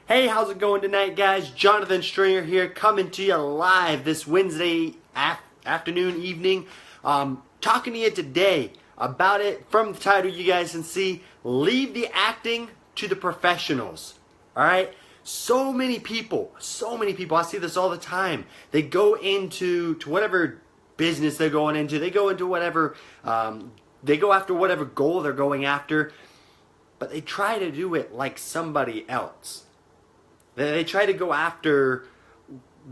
Hey, how's it going tonight, guys? Jonathan Stringer here, coming to you live this Wednesday afternoon, evening. Talking to you today about it from the title you guys can see, leave the acting to the professionals. Alright? So many people, I see this all the time. They go into whatever business they're going into, they go into whatever, they go after whatever goal they're going after, but they try to do it like somebody else. They try to go after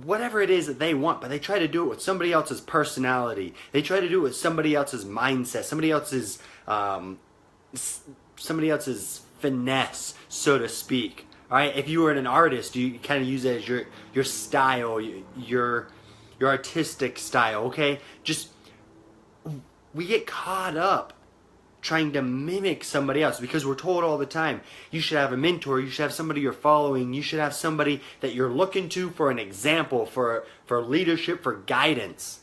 whatever it is that they want, but they try to do it with somebody else's personality. They try to do it with somebody else's mindset, somebody else's finesse, so to speak. All right, if you were an artist, you kind of use it as your style, your artistic style. Okay, just we get caught up trying to mimic somebody else because we're told all the time you should have a mentor, you should have somebody you're following, you should have somebody that you're looking to for an example, for leadership, for guidance.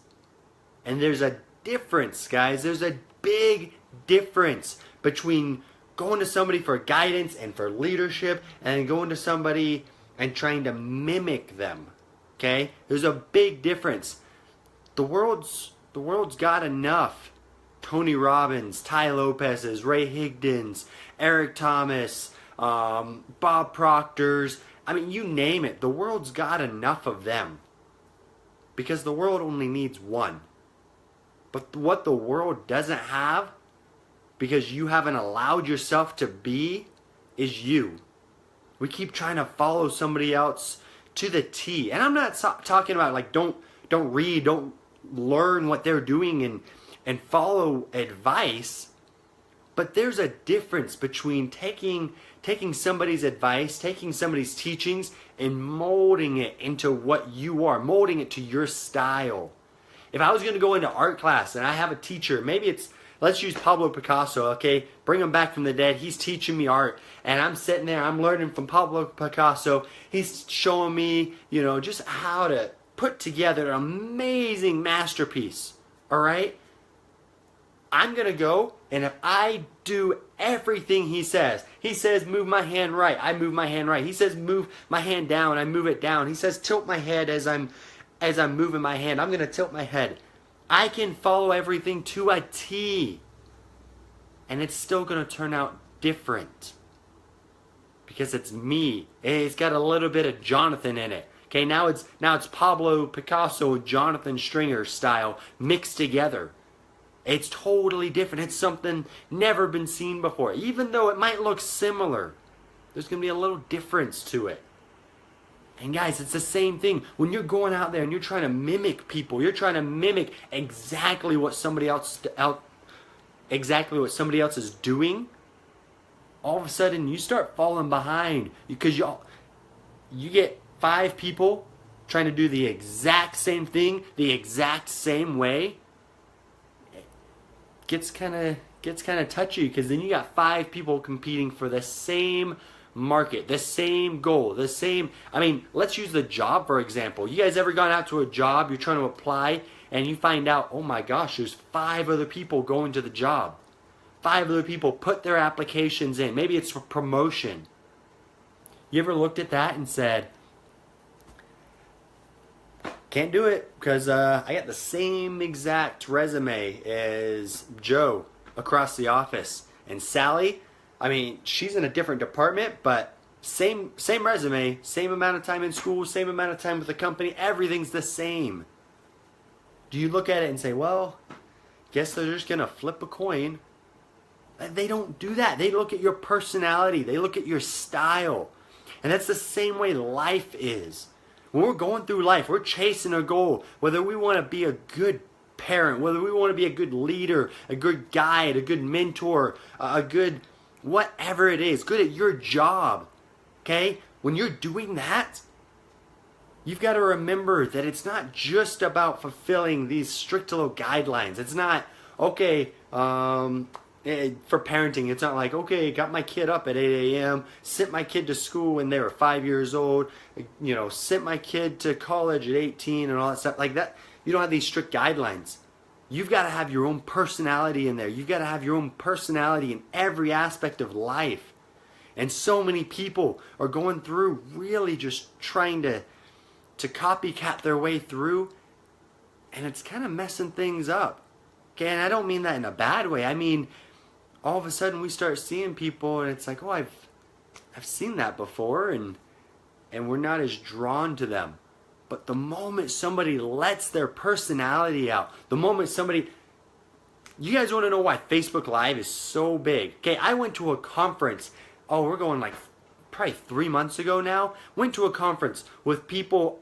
And there's a difference, guys. There's a big difference between going to somebody for guidance and for leadership and going to somebody and trying to mimic them. Okay? There's a big difference. The world's got enough Tony Robbins, Tai Lopez's, Ray Higdon's, Eric Thomas, Bob Proctor's. I mean, you name it. The world's got enough of them. Because the world only needs one. But what the world doesn't have, because you haven't allowed yourself to be, is you. We keep trying to follow somebody else to the T. And I'm not talking about like don't read, don't learn what they're doing and follow advice, but there's a difference between taking somebody's advice, taking somebody's teachings, and molding it into what you are, molding it to your style. If I was going to go into art class and I have a teacher, let's use Pablo Picasso, okay? Bring him back from the dead. He's teaching me art, and I'm sitting there, I'm learning from Pablo Picasso. He's showing me, just how to put together an amazing masterpiece, all right? I'm going to go, and if I do everything he says move my hand right, I move my hand right. He says move my hand down, I move it down. He says tilt my head as I'm moving my hand. I'm going to tilt my head. I can follow everything to a T, and it's still going to turn out different because it's me. It's got a little bit of Jonathan in it. Okay, now it's Pablo Picasso, Jonathan Stringer style mixed together. It's totally different. It's something never been seen before. Even though it might look similar, there's going to be a little difference to it. And guys, it's the same thing. When you're going out there and you're trying to mimic people, you're trying to mimic exactly what somebody else is doing, all of a sudden you start falling behind because you get 5 people trying to do the exact same thing, the exact same way. Gets kind of touchy because then you got 5 people competing for the same market, the same goal, let's use the job for example. You guys ever gone out to a job, you're trying to apply, and you find out, oh my gosh, there's 5 other people going to the job. 5 other people put their applications in. Maybe it's for promotion. You ever looked at that and said, can't do it because I got the same exact resume as Joe across the office. And Sally, she's in a different department, but same resume, same amount of time in school, same amount of time with the company, everything's the same. Do you look at it and say, well, guess they're just going to flip a coin? They don't do that. They look at your personality. They look at your style. And that's the same way life is. When we're going through life, we're chasing a goal. Whether we want to be a good parent, whether we want to be a good leader, a good guide, a good mentor, a good whatever it is, good at your job. Okay? When you're doing that, you've got to remember that it's not just about fulfilling these strict little guidelines. It's not, okay, for parenting, it's not like, okay, got my kid up at 8 a.m., sent my kid to school when they were 5 years old, sent my kid to college at 18 and all that stuff. Like that, you don't have these strict guidelines. You've got to have your own personality in there. You've got to have your own personality in every aspect of life. And so many people are going through really just trying to copycat their way through, and it's kind of messing things up. Okay, and I don't mean that in a bad way. I mean, all of a sudden we start seeing people and it's like, oh, I've seen that before, and we're not as drawn to them. But the moment somebody lets their personality out, the moment somebody, you guys want to know why Facebook Live is so big? Okay, I went to a conference, we're going like probably 3 months ago now, went to a conference with people,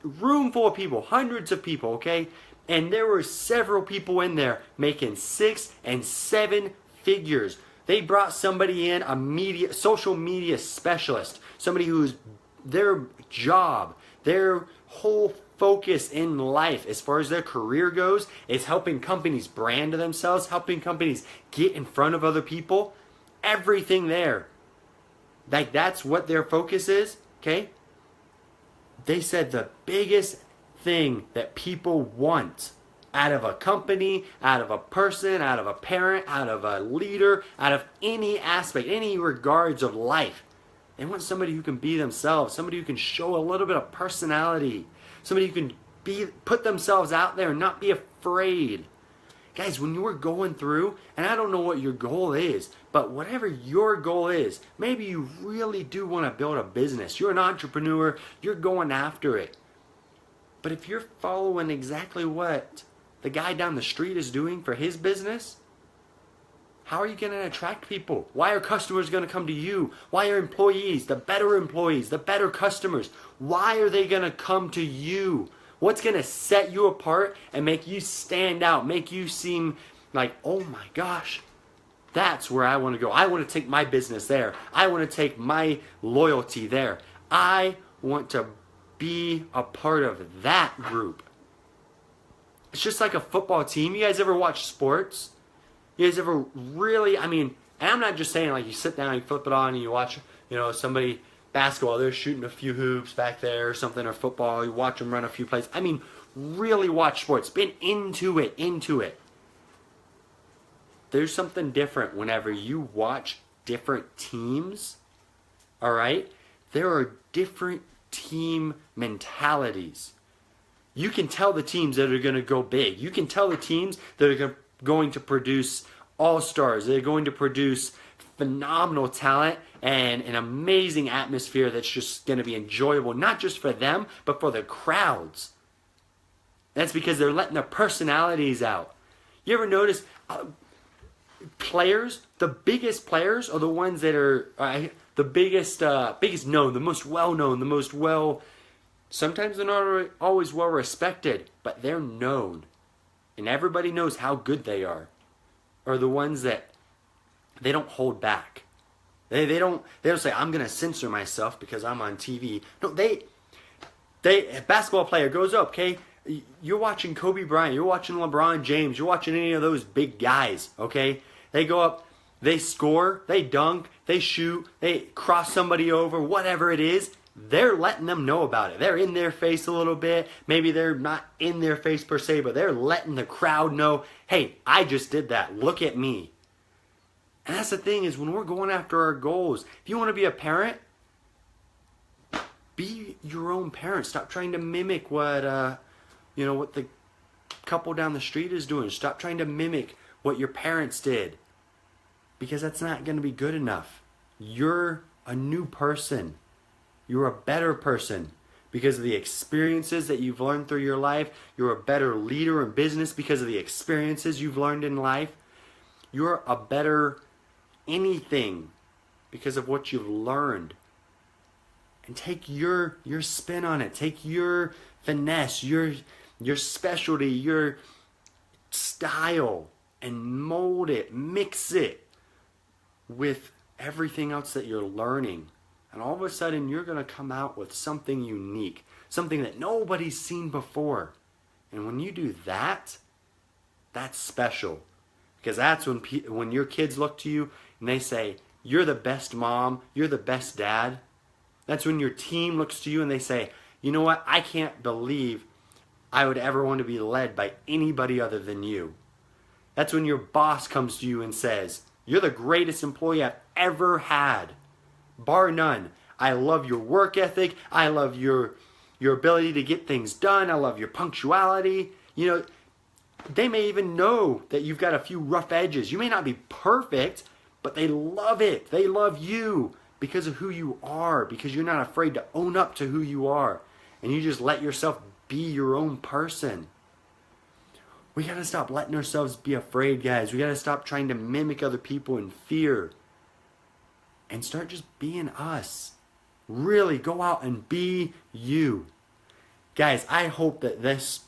room full of people, hundreds of people, okay? And there were several people in there making 6 and 7 figures. They brought somebody in, a social media specialist, somebody who's their job, their whole focus in life as far as their career goes is helping companies brand themselves, helping companies get in front of other people. Everything there. Like, that's what their focus is, okay? They said the biggest thing that people want out of a company, out of a person, out of a parent, out of a leader, out of any aspect, any regards of life, they want somebody who can be themselves, somebody who can show a little bit of personality, somebody who can put themselves out there and not be afraid. Guys, when you are going through, and I don't know what your goal is, but whatever your goal is, maybe you really do want to build a business. You're an entrepreneur, you're going after it. But if you're following exactly what the guy down the street is doing for his business, how are you going to attract people? Why are customers going to come to you? Why are employees, the better customers, why are they going to come to you? What's going to set you apart and make you stand out, make you seem like, oh my gosh, that's where I want to go. I want to take my business there. I want to take my loyalty there. I want to be a part of that group. It's just like a football team. You guys ever watch sports? You guys ever really, and I'm not just saying like you sit down, you flip it on, and you watch, somebody basketball, they're shooting a few hoops back there or something, or football, you watch them run a few plays. Really watch sports. Been into it. There's something different whenever you watch different teams, all right? There are different team mentalities. You can tell the teams that are going to go big. You can tell the teams that are going to produce all-stars. They're going to produce phenomenal talent and an amazing atmosphere that's just going to be enjoyable, not just for them, but for the crowds. That's because they're letting their personalities out. You ever notice players, the biggest players are the ones that are the biggest known, the most well-known, sometimes they're not always well-respected, but they're known. And everybody knows how good they are the ones that they don't hold back. They don't say, I'm going to censor myself because I'm on TV. No, a basketball player goes up, okay? You're watching Kobe Bryant, you're watching LeBron James, you're watching any of those big guys, okay? They go up, they score, they dunk, they shoot, they cross somebody over, whatever it is. They're letting them know about it. They're in their face a little bit. Maybe they're not in their face per se, but they're letting the crowd know, hey, I just did that. Look at me. And that's the thing is when we're going after our goals, if you want to be a parent, be your own parent. Stop trying to mimic what the couple down the street is doing. Stop trying to mimic what your parents did, because that's not going to be good enough. You're a new person. You're a better person because of the experiences that you've learned through your life. You're a better leader in business because of the experiences you've learned in life. You're a better anything because of what you've learned. And take your spin on it. Take your finesse, your specialty, your style, and mold it, mix it with everything else that you're learning. And all of a sudden, you're going to come out with something unique, something that nobody's seen before. And when you do that, that's special. Because that's when your kids look to you and they say, you're the best mom, you're the best dad. That's when your team looks to you and they say, you know what, I can't believe I would ever want to be led by anybody other than you. That's when your boss comes to you and says, you're the greatest employee I've ever had. bar none. I love your work ethic. I love your ability to get things done. I love your punctuality. You know, they may even know that you've got a few rough edges. You may not be perfect, but they love it. They love you because of who you are, because you're not afraid to own up to who you are. And you just let yourself be your own person. We got to stop letting ourselves be afraid, guys. We got to stop trying to mimic other people in fear and start just being us. Really go out and be you. Guys, I hope that this,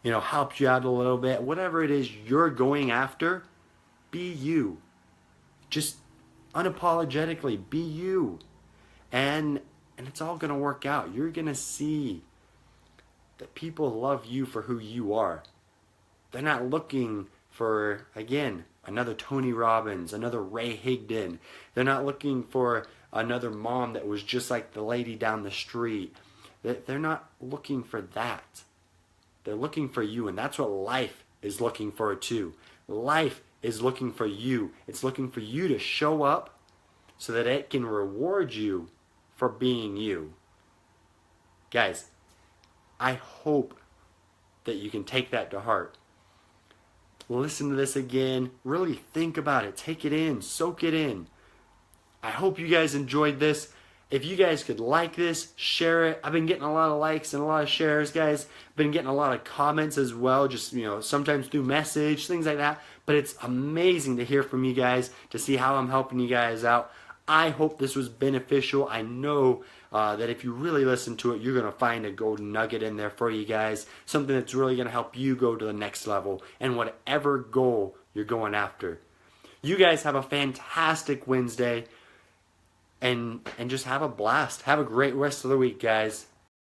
helps you out a little bit. Whatever it is you're going after, be you. Just unapologetically be you. And it's all going to work out. You're going to see that people love you for who you are. They're not looking for, again, another Tony Robbins, another Ray Higdon. They're not looking for another mom that was just like the lady down the street. They're not looking for that. They're looking for you, and that's what life is looking for too. Life is looking for you. It's looking for you to show up so that it can reward you for being you. Guys, I hope that you can take that to heart. Listen to this again. Really think about it. Take it in. Soak it in. I hope you guys enjoyed this. If you guys could like this, share it. I've been getting a lot of likes and a lot of shares, guys. Been getting a lot of comments as well, just, sometimes through message, things like that. But it's amazing to hear from you guys, to see how I'm helping you guys out. I hope this was beneficial. I know that if you really listen to it, you're going to find a golden nugget in there for you guys. Something that's really going to help you go to the next level and whatever goal you're going after. You guys have a fantastic Wednesday and just have a blast. Have a great rest of the week, guys.